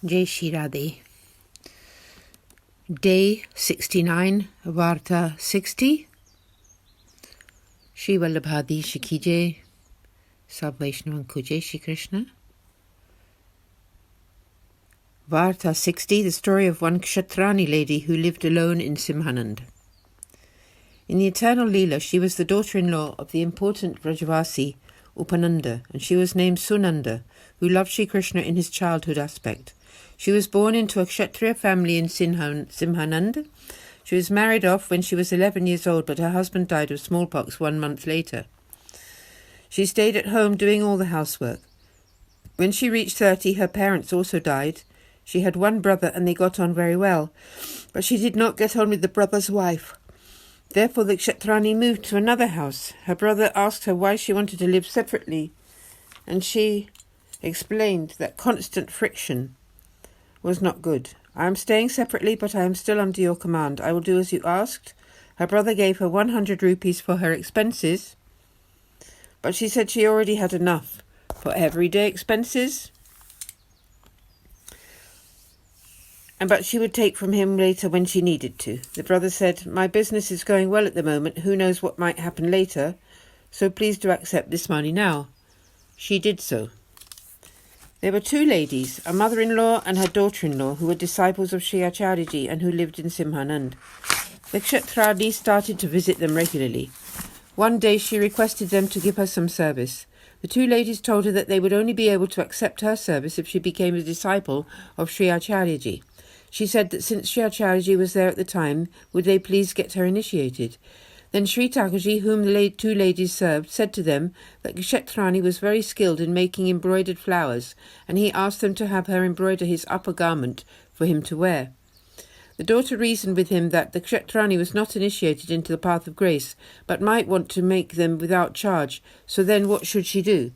Jai Shri Radhe. Day 69, Varta 60. Shri Vallabhadi Shikije, Sab Vaishnav Kuje Shri Krishna. Varta 60, the story of one Kshatrani lady who lived alone in Simhanand. In the eternal Leela, she was the daughter-in-law of the important Vrajavasi Upananda, and she was named Sunanda, who loved Shri Krishna in his childhood aspect. She was born into a Kshatriya family in Simhanand. She was married off when she was 11 years old, but her husband died of smallpox 1 month later. She stayed at home doing all the housework. When she reached 30, her parents also died. She had one brother and they got on very well, but she did not get on with the brother's wife. Therefore the Kshatrani moved to another house. Her brother asked her why she wanted to live separately, and she explained that constant friction was not good. I am staying separately, but I am still under your command. I will do as you asked. Her brother gave her 100 rupees for her expenses, but she said she already had enough for everyday expenses, but she would take from him later when she needed to. The brother said, "My business is going well at the moment. Who knows what might happen later, so please do accept this money now." She did so. There were 2 ladies, a mother-in-law and her daughter-in-law, who were disciples of Sri Acharyaji and who lived in Simhanand. The Kshatrani started to visit them regularly. One day she requested them to give her some service. The 2 ladies told her that they would only be able to accept her service if she became a disciple of Sri Acharyaji. She said that since Sri Acharyaji was there at the time, would they please get her initiated. Then Sri Thakurji, whom the 2 ladies served, said to them that Kshatrani was very skilled in making embroidered flowers, and he asked them to have her embroider his upper garment for him to wear. The daughter reasoned with him that the Kshatrani was not initiated into the path of grace, but might want to make them without charge, so then what should she do?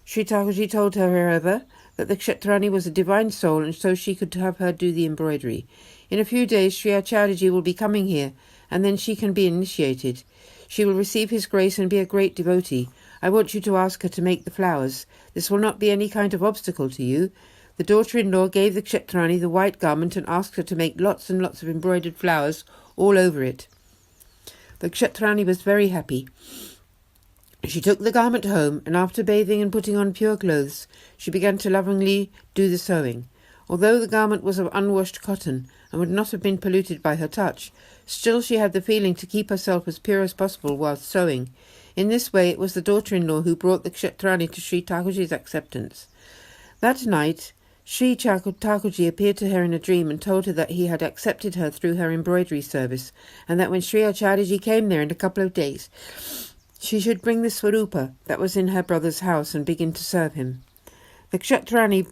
Sri Thakurji told her, however, that the Kshatrani was a divine soul, and so she could have her do the embroidery. In a few days Sri Acharyaji will be coming here, and then she can be initiated. She will receive his grace and be a great devotee. I want you to ask her to make the flowers. This will not be any kind of obstacle to you. The daughter-in-law gave the Kshatrani the white garment and asked her to make lots and lots of embroidered flowers all over it. The Kshatrani was very happy. She took the garment home, and after bathing and putting on pure clothes, she began to lovingly do the sewing. Although the garment was of unwashed cotton and would not have been polluted by her touch, still she had the feeling to keep herself as pure as possible whilst sewing. In this way it was the daughter-in-law who brought the Kshatrani to Sri Thakurji's acceptance. That night Sri Thakurji appeared to her in a dream and told her that he had accepted her through her embroidery service, and that when Sri Acharyaji came there in a couple of days, she should bring the Swarupa that was in her brother's house and begin to serve him. The Kshatrani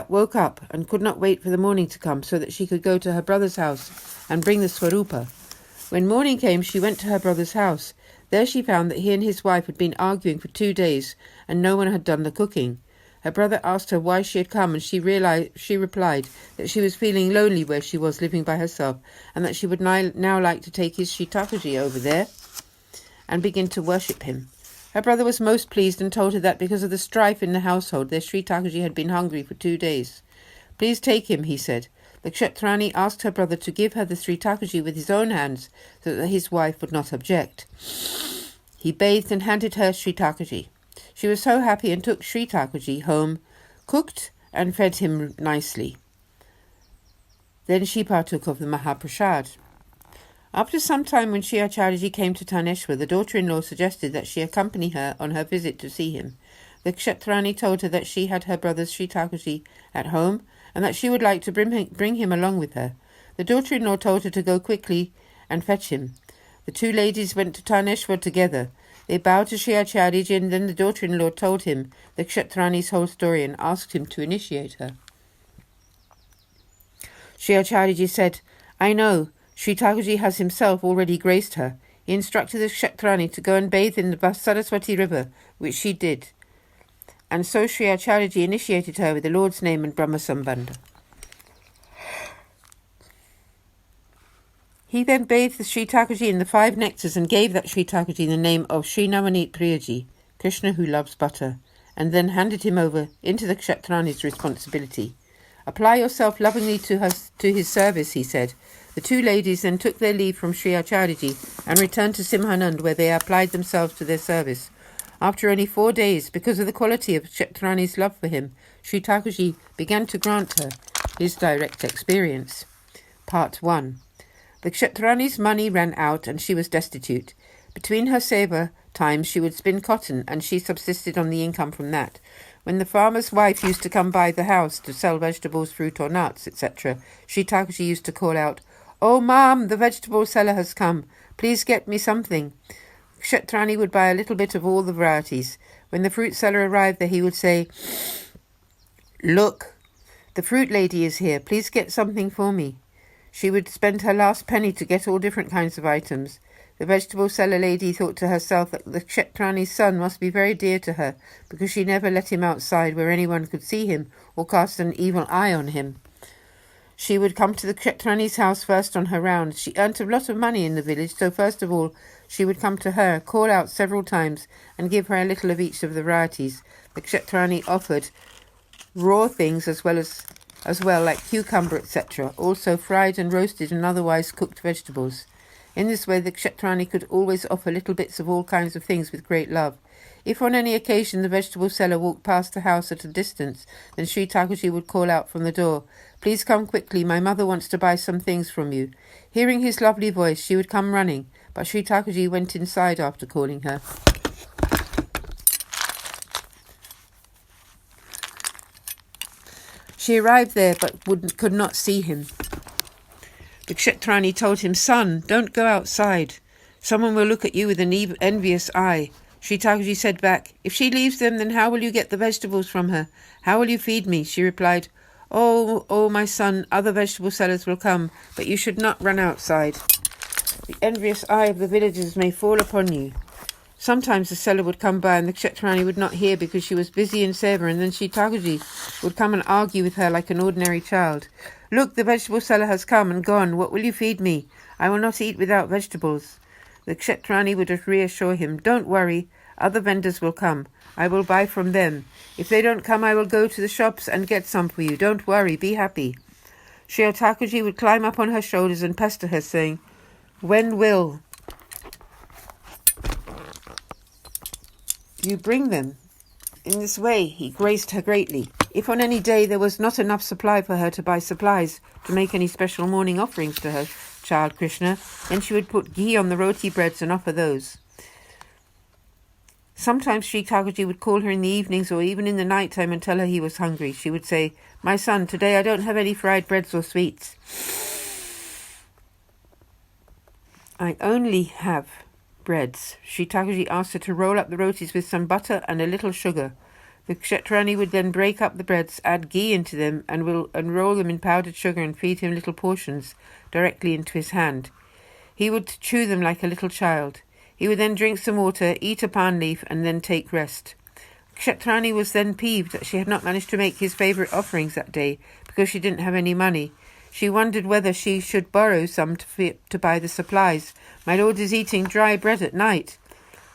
woke up and could not wait for the morning to come so that she could go to her brother's house and bring the Swarupa. When morning came, she went to her brother's house. There she found that he and his wife had been arguing for 2 days and no one had done the cooking. Her brother asked her why she had come, and she replied that she was feeling lonely where she was living by herself, and that she would now like to take his Sri Thakurji over there and begin to worship him. Her brother was most pleased and told her that because of the strife in the household, their Sri Thakurji had been hungry for 2 days. "Please take him," he said. The Kshatrani asked her brother to give her the Sri Thakurji with his own hands so that his wife would not object. He bathed and handed her Sri Thakurji. She was so happy and took Sri Thakurji home, cooked and fed him nicely. Then she partook of the Mahaprasad. After some time, when Sri Acharyaji came to Taneshwar, the daughter-in-law suggested that she accompany her on her visit to see him. The Kshatrani told her that she had her brother Sri Thakurji at home and that she would like to bring him along with her. The daughter-in-law told her to go quickly and fetch him. The 2 ladies went to Taneshwar together. They bowed to Sri Acharyaji, and then the daughter-in-law told him the Kshatrani's whole story and asked him to initiate her. Sri Acharyaji said, "I know. Sri Thakurji has himself already graced her. He instructed the Kshatrani to go and bathe in the Saraswati river, which she did. And so Sri Acharyaji initiated her with the Lord's name and Brahma Sambandha. He then bathed the Sri Thakurji in the 5 nectars and gave that Sri Thakurji the name of Sri Namanit Priyaji, Krishna who loves butter, and then handed him over into the Kshatrani's responsibility. Apply yourself lovingly to his service, he said. The two ladies then took their leave from Sri Acharyaji and returned to Simhanand, where they applied themselves to their service. After only 4 days, because of the quality of Kshatrani's love for him, Sri Thakurji began to grant her his direct experience. Part 1. The Kshatrani's money ran out and she was destitute. Between her Seva times she would spin cotton and she subsisted on the income from that. When the farmer's wife used to come by the house to sell vegetables, fruit or nuts, etc., Sri Thakurji used to call out, "Oh, ma'am, the vegetable seller has come. Please get me something." Kshatrani would buy a little bit of all the varieties. When the fruit seller arrived there, he would say, "Look, the fruit lady is here. Please get something for me." She would spend her last penny to get all different kinds of items. The vegetable seller lady thought to herself that the Kshatrani's son must be very dear to her, because she never let him outside where anyone could see him or cast an evil eye on him. She would come to the Kshatrani's house first on her round. She earned a lot of money in the village, so first of all she would come to her, call out several times, and give her a little of each of the varieties. The Kshatrani offered raw things as well like cucumber, etc., also fried and roasted and otherwise cooked vegetables. In this way the Kshatrani could always offer little bits of all kinds of things with great love. If on any occasion the vegetable seller walked past the house at a distance, then Sri Thakurji would call out from the door, "Please come quickly, my mother wants to buy some things from you." Hearing his lovely voice, she would come running, but Sri Thakurji went inside after calling her. She arrived there but could not see him. The Kshatrani told him, "Son, don't go outside. Someone will look at you with an envious eye." Sri Thakurji said back, "If she leaves them, then how will you get the vegetables from her? How will you feed me?" She replied, Oh, my son, other vegetable sellers will come, but you should not run outside. The envious eye of the villagers may fall upon you." Sometimes the seller would come by and the Kshatrani would not hear because she was busy in Seva, and then Sri Thakurji would come and argue with her like an ordinary child. "Look, the vegetable seller has come and gone. What will you feed me? I will not eat without vegetables." The Kshatrani would reassure him, "Don't worry, other vendors will come. I will buy from them. If they don't come, I will go to the shops and get some for you. Don't worry, be happy." Sri Thakurji would climb up on her shoulders and pester her, saying, "When will you bring them?" In this way he graced her greatly. If on any day there was not enough supply for her to buy supplies to make any special morning offerings to her child Krishna, then she would put ghee on the roti breads and offer those. Sometimes Sri Thakurji would call her in the evenings or even in the night time and tell her he was hungry. She would say, "My son, today I don't have any fried breads or sweets. I only have breads." Sri Thakurji asked her to roll up the rotis with some butter and a little sugar. The Kshatrani would then break up the breads, add ghee into them, and roll them in powdered sugar and feed him little portions directly into his hand. He would chew them like a little child. He would then drink some water, eat a pan leaf, and then take rest. Kshatrani was then peeved that she had not managed to make his favourite offerings that day because she didn't have any money. She wondered whether she should borrow some to buy the supplies. "My lord is eating dry bread at night,"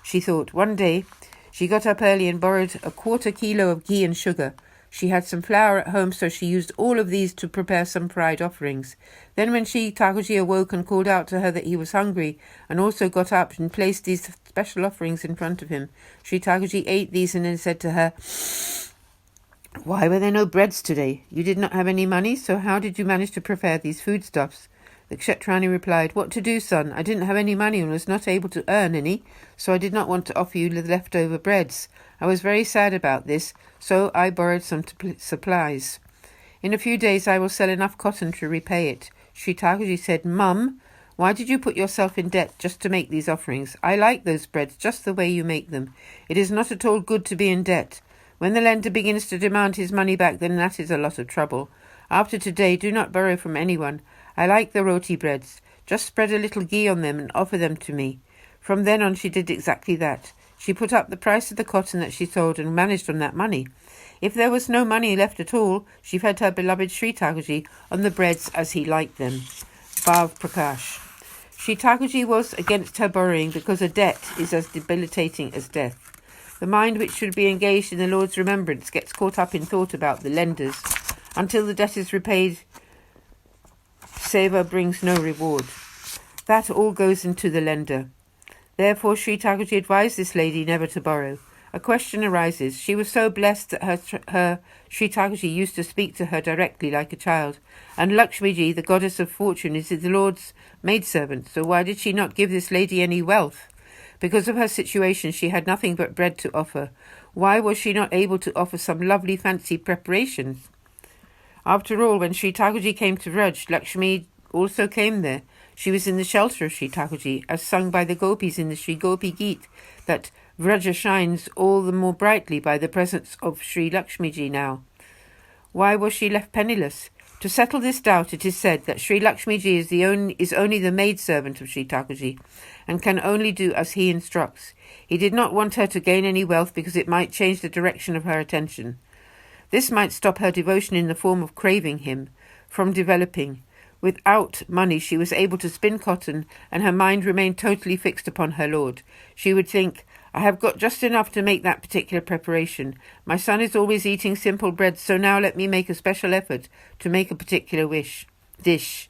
she thought. One day she got up early and borrowed a 1/4 kilo of ghee and sugar. She had some flour at home, so she used all of these to prepare some fried offerings. Then when Sri Thakurji awoke and called out to her that he was hungry, and also got up and placed these special offerings in front of him, Sri Thakurji ate these and then said to her, "Why were there no breads today? You did not have any money, so how did you manage to prepare these foodstuffs?" The Kshatrani replied, "What to do, son? I didn't have any money and was not able to earn any, so I did not want to offer you the leftover breads. I was very sad about this, so I borrowed some supplies. In a few days I will sell enough cotton to repay it." Sri Thakurji said, "Mum, why did you put yourself in debt just to make these offerings? I like those breads just the way you make them. It is not at all good to be in debt. When the lender begins to demand his money back, then that is a lot of trouble. After today, do not borrow from anyone. I like the roti breads. Just spread a little ghee on them and offer them to me." From then on she did exactly that. She put up the price of the cotton that she sold and managed on that money. If there was no money left at all, she fed her beloved Sri Thakurji on the breads as he liked them. Bhav Prakash. Sri Thakurji was against her borrowing because a debt is as debilitating as death. The mind which should be engaged in the Lord's remembrance gets caught up in thought about the lenders. Until the debt is repaid, Seva brings no reward. That all goes into the lender. Therefore, Sri Thakurji advised this lady never to borrow. A question arises. She was so blessed that her Sri Thakurji used to speak to her directly like a child. And Lakshmiji, the goddess of fortune, is the Lord's maidservant. So why did she not give this lady any wealth? Because of her situation, she had nothing but bread to offer. Why was she not able to offer some lovely fancy preparations? After all, when Sri Thakurji came to Vraj, Lakshmi also came there. She was in the shelter of Sri Thakurji, as sung by the gopis in the Sri Gopi Geet, that Vraja shines all the more brightly by the presence of Sri Lakshmiji now. Why was she left penniless? To settle this doubt, it is said that Sri Lakshmiji is only the maidservant of Sri Thakurji, and can only do as he instructs. He did not want her to gain any wealth because it might change the direction of her attention. This might stop her devotion in the form of craving him from developing. Without money she was able to spin cotton, and her mind remained totally fixed upon her Lord. She would think, I have got just enough to make that particular preparation. My son is always eating simple bread, so now let me make a special effort to make a particular dish.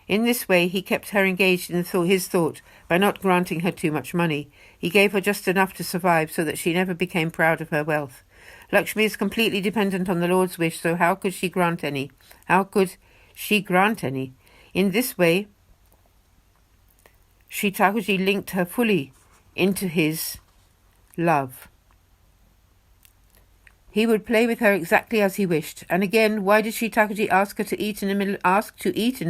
In this way he kept her engaged in his thought by not granting her too much money. He gave her just enough to survive so that she never became proud of her wealth. Lakshmi is completely dependent on the Lord's wish, so how could she grant any? In this way, Sri Thakurji linked her fully into his love. He would play with her exactly as he wished. And again, why did Sri Thakurji ask to eat in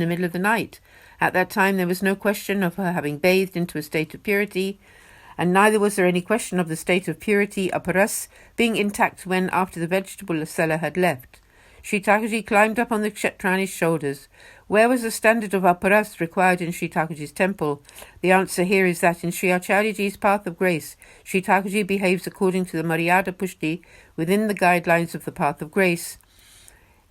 the middle of the night? At that time there was no question of her having bathed into a state of purity, and neither was there any question of the state of purity, aparas, being intact when, after the vegetable seller had left. Sri Thakurji climbed up on the Kshatrani's shoulders. Where was the standard of aparas required in Sri Thakurji's temple? The answer here is that in Sri Acharyaji's path of grace, Sri Thakurji behaves according to the Maryada Pushti within the guidelines of the path of grace.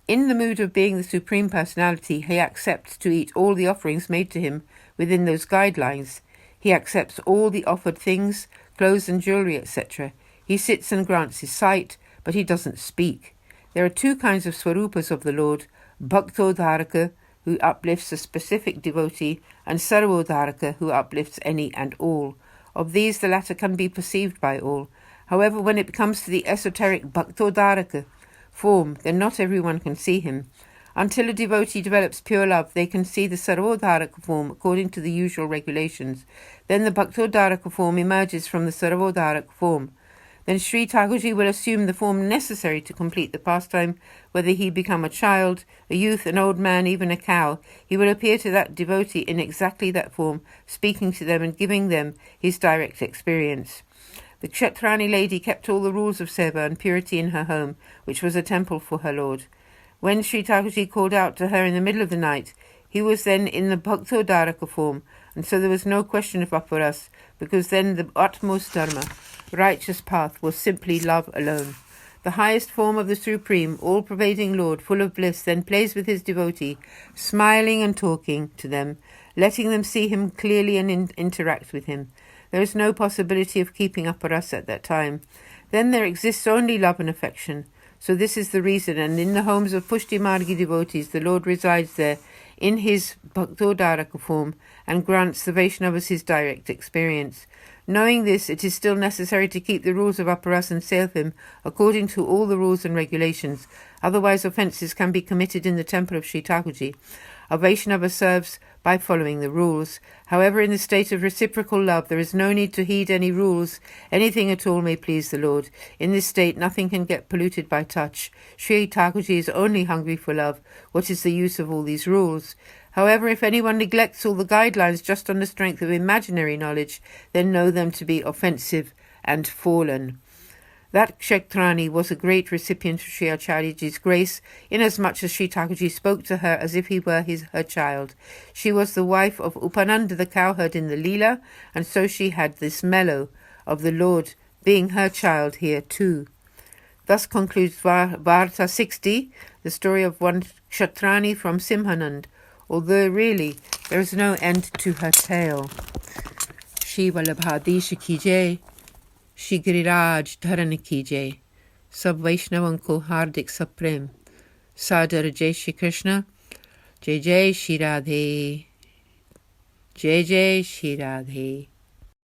In the mood of being the Supreme Personality, he accepts to eat all the offerings made to him within those guidelines. He accepts all the offered things, clothes and jewellery, etc. He sits and grants his sight, but he doesn't speak. There are two kinds of swarupas of the Lord, Bhaktodharaka, who uplifts a specific devotee, and Sarvodharaka, who uplifts any and all. Of these, the latter can be perceived by all. However, when it comes to the esoteric Bhaktodharaka form, then not everyone can see him. Until a devotee develops pure love, they can see the Sarvodharaka form according to the usual regulations. Then the Bhaktodharaka form emerges from the Sarvodharaka form. Then Sri Thakurji will assume the form necessary to complete the pastime, whether he become a child, a youth, an old man, even a cow. He will appear to that devotee in exactly that form, speaking to them and giving them his direct experience. The Kshatrani lady kept all the rules of Seva and purity in her home, which was a temple for her Lord. When Sri Thakurji called out to her in the middle of the night, he was then in the Bhaktodharaka form, and so there was no question of aparas, because then the utmost dharma, righteous path, was simply love alone. The highest form of the Supreme, all-pervading Lord, full of bliss, then plays with his devotee, smiling and talking to them, letting them see him clearly and interact with him. There is no possibility of keeping aparas at that time. Then there exists only love and affection. So this is the reason, and in the homes of Pushti Margi devotees, the Lord resides there in his Bhaktodharaka form and grants the Vaishnavas his direct experience. Knowing this, it is still necessary to keep the rules of aparas and Selvim according to all the rules and regulations. Otherwise, offences can be committed in the temple of Sri Thakurji. A Vaishnava serves by following the rules. However, in the state of reciprocal love, there is no need to heed any rules. Anything at all may please the Lord. In this state, nothing can get polluted by touch. Sri Thakurji is only hungry for love. What is the use of all these rules? However, if anyone neglects all the guidelines just on the strength of imaginary knowledge, then know them to be offensive and fallen. That Kshatrani was a great recipient of Sri Acharyaji's grace, inasmuch as Sri Thakurji spoke to her as if he were her child. She was the wife of Upananda, the cowherd in the Leela, and so she had this mellow of the Lord being her child here too. Thus concludes Varta 60, the story of one Kshatrani from Simhanand, although really there is no end to her tale. Shri Vallabhadesha ki jai, Shri Giriraj Dharan ki jai. सब वैष्णवों को हार्दिक सप्रेम सादर जय श्री कृष्ण। जय जय श्री राधे, जय जय श्री राधे।